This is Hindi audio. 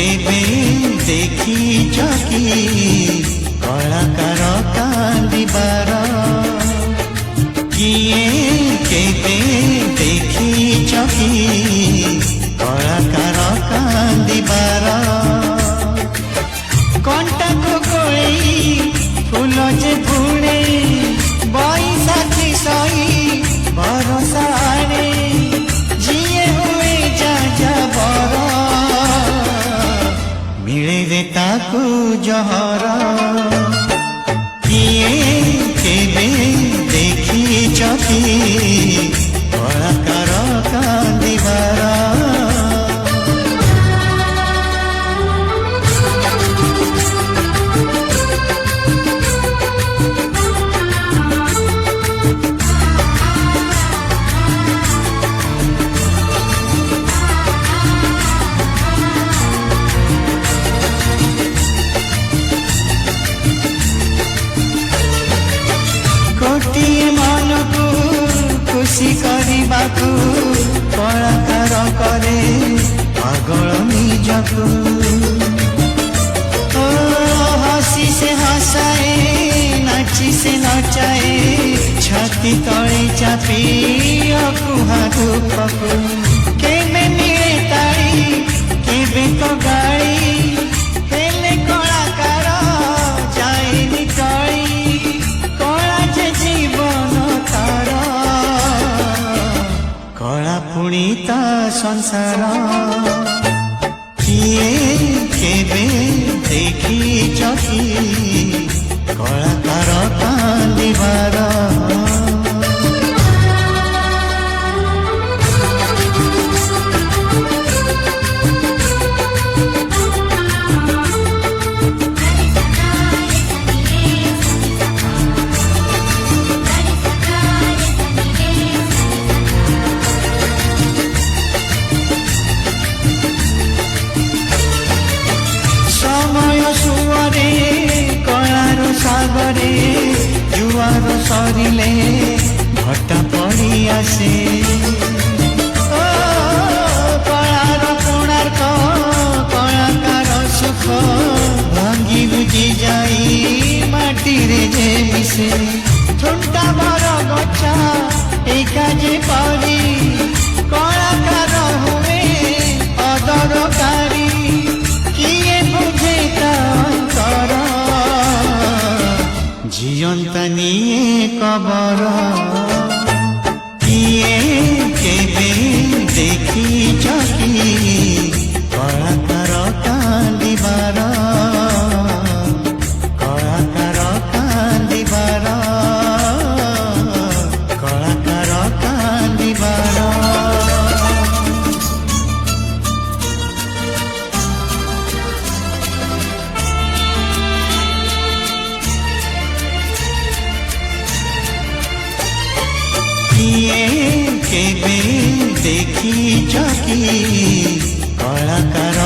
केबे देखी चकी कलाकार कांदिबार किए केबे देखी चकी कलाकार कांदिबार कंटा को कोई फूल जे फुणे बैसाखी सही बरसाड़े जिए हुए जा बर मिले रे ताकू जहर किए केबे देखी चकी कलाकार कांदिबार गोटिए मन को खुशी करने कलाकार करे पागल निजको हसी से हसाए नाची से नचाए छाती तले चापी कुहा दुखको केबे मिले ताड़ी केबे तो गाड़ी हेले कलाकार जाएनी टली कला पुणीता संसार किए केबे देखी चकी कलाकार कांदिबार सागरे जुआर सरिले भट्टा पड़ी आसे कलार कोणार्क कलाकार सुख भांगी बुझी जाई माटी रे जे मिसे ठुंटा बर गछा एका जे परी कलाकार हुए अदरकारी किए बुझे तर जियंता निये कबर किए केबे देखी चकी कलाकार कांदिबार कलाकार कांदिबार कलाकार कांदिबार किए केबे देखी चकी कलाकार